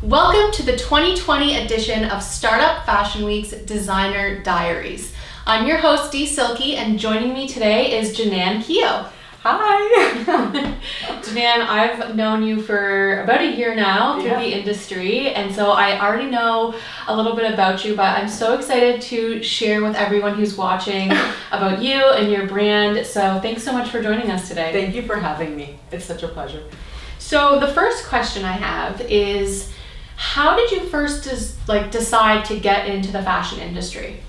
Welcome to the 2020 edition of Startup Fashion Week's Designer Diaries. I'm your host, Dee Silkie, and joining me today is Jenan Keogh. Hi! Jenan, I've known you for about a year now through the industry, and so I already know a little bit about you, but I'm so excited to share with everyone who's watching about you and your brand. So thanks so much for joining us today. Thank you for having me. It's such a pleasure. So the first question I have is, how did you first decide to get into the fashion industry?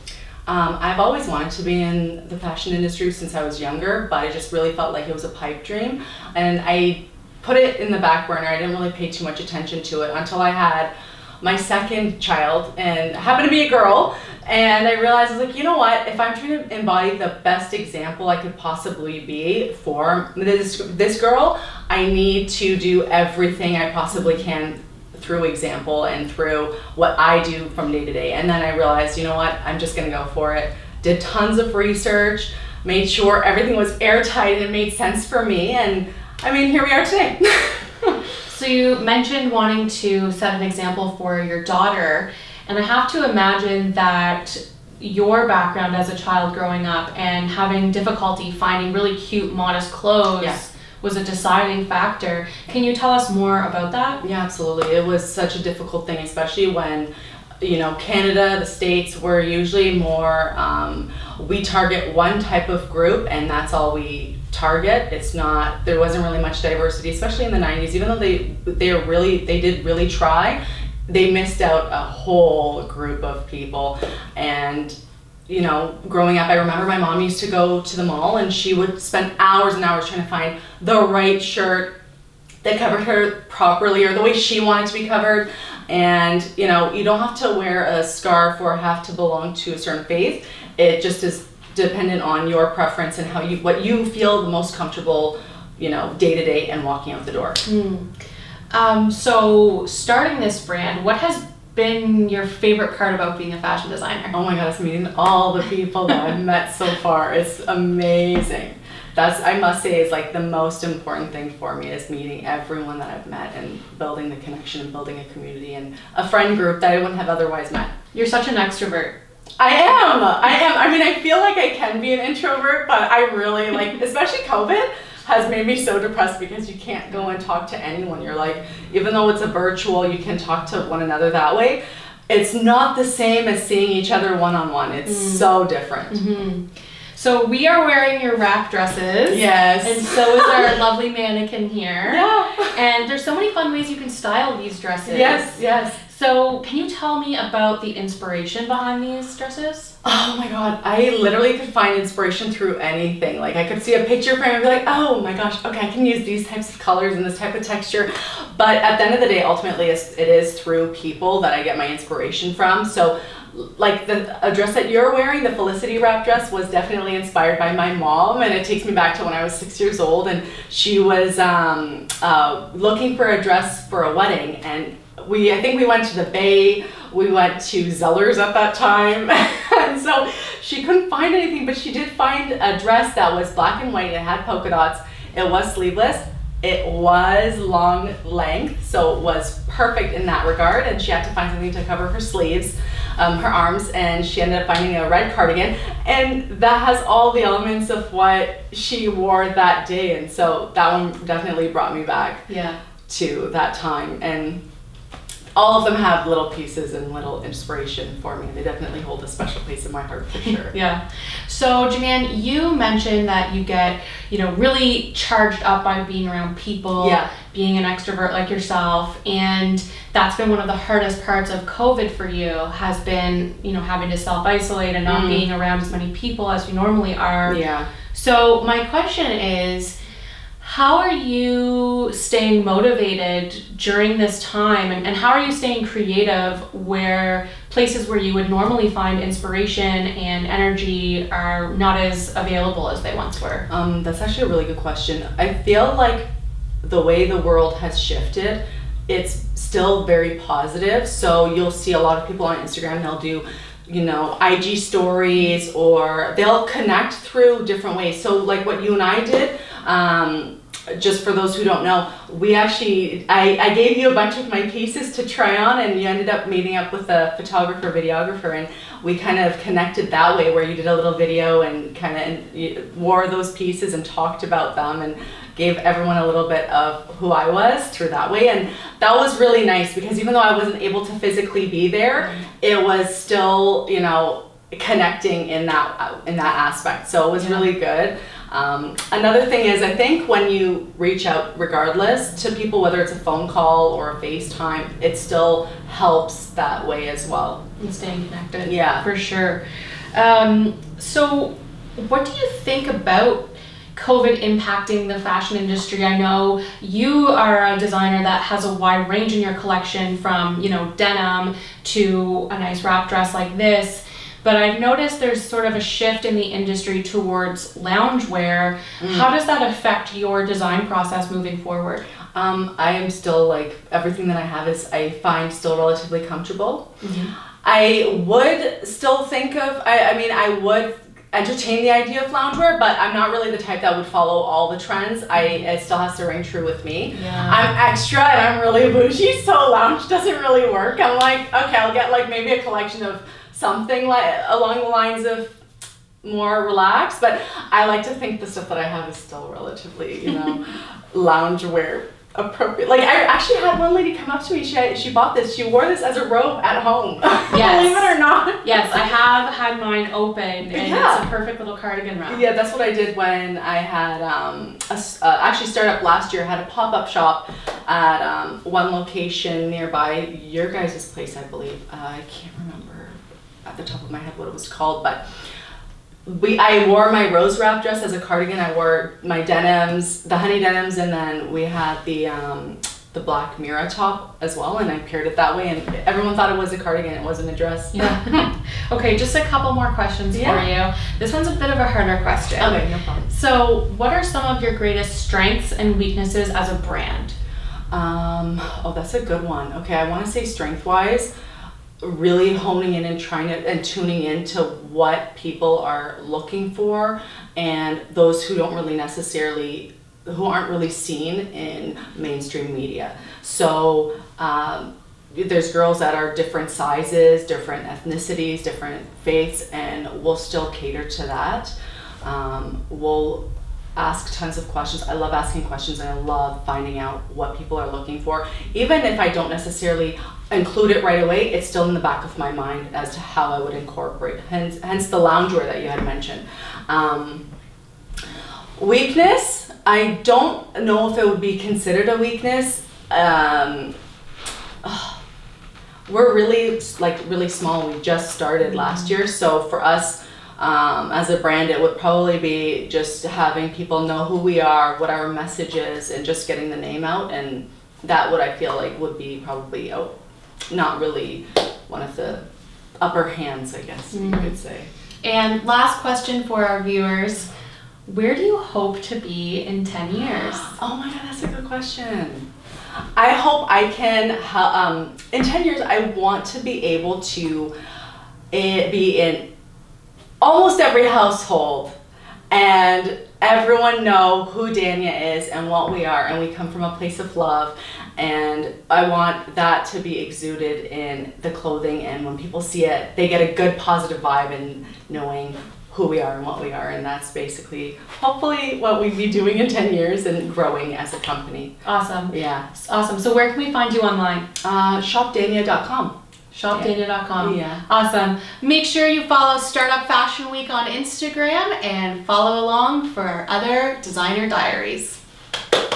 I've always wanted to be in the fashion industry since I was younger, but I just really felt like it was a pipe dream. And I put it in the back burner. I didn't really pay too much attention to it until I had my second child, and it happened to be a girl. And I realized, I was like, you know what? If I'm trying to embody the best example I could possibly be for this girl, I need to do everything I possibly can through example and through what I do from day to day. And then I realized, you know what, I'm just gonna go for it. Did tons of research, made sure everything was airtight and it made sense for me, and I mean, here we are today. So you mentioned wanting to set an example for your daughter, and I have to imagine that your background as a child growing up and having difficulty finding really cute, modest clothes was a deciding factor. Can you tell us more about that? Yeah, absolutely. It was such a difficult thing, especially when, you know, Canada, the States, were usually more, we target one type of group and that's all we target. It's not, there wasn't really much diversity, especially in the 90s, even though they did really try, they missed out a whole group of people. And you know, growing up, I remember my mom used to go to the mall and she would spend hours and hours trying to find the right shirt that covered her properly or the way she wanted to be covered. And, you know, you don't have to wear a scarf or have to belong to a certain faith. It just is dependent on your preference and what you feel the most comfortable, you know, day to day and walking out the door. So starting this brand, what has been your favorite part about being a fashion designer? Oh my gosh, meeting all the people that I've met so far. It's amazing. That's, I must say, is like the most important thing for me, is meeting everyone that I've met and building the connection and building a community and a friend group that I wouldn't have otherwise met. You're such an extrovert. I am. I mean, I feel like I can be an introvert, but I really like, especially COVID has made me so depressed because you can't go and talk to anyone. You're like, even though it's a virtual, you can talk to one another that way. It's not the same as seeing each other one-on-one. It's so different. Mm-hmm. So we are wearing your wrap dresses. Yes. And so is our lovely mannequin here. Yeah. And there's so many fun ways you can style these dresses. Yes, yes. So can you tell me about the inspiration behind these dresses? Oh my God, I literally could find inspiration through anything. Like I could see a picture frame and be like, oh my gosh, okay, I can use these types of colors and this type of texture. But at the end of the day, ultimately it is through people that I get my inspiration from. So like a dress that you're wearing, the Felicity wrap dress, was definitely inspired by my mom, and it takes me back to when I was 6 years old, and she was looking for a dress for a wedding, and I think we went to the Bay, we went to Zellers at that time, and so she couldn't find anything, but she did find a dress that was black and white, it had polka dots, it was sleeveless, it was long length, so it was perfect in that regard, and she had to find something to cover her sleeves, her arms, and she ended up finding a red cardigan, and that has all the elements of what she wore that day, and so that one definitely brought me back to that time. And all of them have little pieces and little inspiration for me. They definitely hold a special place in my heart for sure. Yeah. So Jenan, you mentioned that you get, you know, really charged up by being around people, being an extrovert like yourself, and that's been one of the hardest parts of COVID for you, has been, you know, having to self-isolate and not being around as many people as you normally are. Yeah. So my question is, how are you staying motivated during this time, and how are you staying creative where places where you would normally find inspiration and energy are not as available as they once were? That's actually a really good question. I feel like the way the world has shifted, it's still very positive. So you'll see a lot of people on Instagram, they'll do, you know, IG stories, or they'll connect through different ways. So like what you and I did, just for those who don't know, we actually, I gave you a bunch of my pieces to try on, and you ended up meeting up with a photographer, videographer, and we kind of connected that way, where you did a little video and kind of wore those pieces and talked about them and gave everyone a little bit of who I was through that way. And that was really nice, because even though I wasn't able to physically be there, it was still, you know, connecting in that aspect. So it was really good. Another thing is, I think when you reach out regardless to people, whether it's a phone call or a FaceTime, it still helps that way as well. And staying connected. Yeah. For sure. So what do you think about COVID impacting the fashion industry? I know you are a designer that has a wide range in your collection, from, you know, denim to a nice wrap dress like this. But I've noticed there's sort of a shift in the industry towards loungewear. How does that affect your design process moving forward? I am still, like, everything that I have is, I find, still relatively comfortable. I would still think of, I mean, I would entertain the idea of loungewear, but I'm not really the type that would follow all the trends. It still has to ring true with me. I'm extra and I'm really bougie, so lounge doesn't really work. I'm like, okay, I'll get like maybe a collection of something like along the lines of more relaxed, but I like to think the stuff that I have is still relatively, you know, loungewear appropriate. Like, I actually had one lady come up to me, she bought this, she wore this as a robe at home. Yes. Believe it or not. Yes, I have had mine open, and it's a perfect little cardigan wrap. Yeah, that's what I did when I had actually started up last year. I had a pop-up shop at one location nearby your guys' place, I believe. I can't remember at the top of my head what it was called, but I wore my rose wrap dress as a cardigan. I wore my denims, the honey denims, and then we had the black Mira top as well, and I paired it that way, and everyone thought it was a cardigan, it wasn't a dress. Yeah. Okay, just a couple more questions for you. This one's a bit of a harder question. Okay, no problem. So, what are some of your greatest strengths and weaknesses as a brand? Oh, that's a good one. Okay, I want to say strength-wise, really honing in and tuning into what people are looking for, and those who aren't really seen in mainstream media. So there's girls that are different sizes, different ethnicities, different faiths, and we'll still cater to that. We'll ask tons of questions. I love asking questions, and I love finding out what people are looking for. Even if I don't necessarily include it right away, it's still in the back of my mind as to how I would incorporate, hence the loungewear that you had mentioned. Weakness, I don't know if it would be considered a weakness. We're really small. We just started last year, so for us, as a brand, it would probably be just having people know who we are, what our message is, and just getting the name out, and that I feel like would be probably not really one of the upper hands, I guess you could say. And last question for our viewers, where do you hope to be in 10 years? Oh my God, that's a good question. I hope I can, in 10 years, I want to be able to be in almost every household and everyone know who DANYA is and what we are, and we come from a place of love, and I want that to be exuded in the clothing, and when people see it, they get a good positive vibe in knowing who we are and what we are, and that's basically hopefully what we'd be doing in 10 years and growing as a company. Awesome. Yeah. Awesome. So where can we find you online? Shopdanya.com. Shopdanya.com. Yeah. Awesome. Make sure you follow Startup Fashion Week on Instagram and follow along for other designer diaries.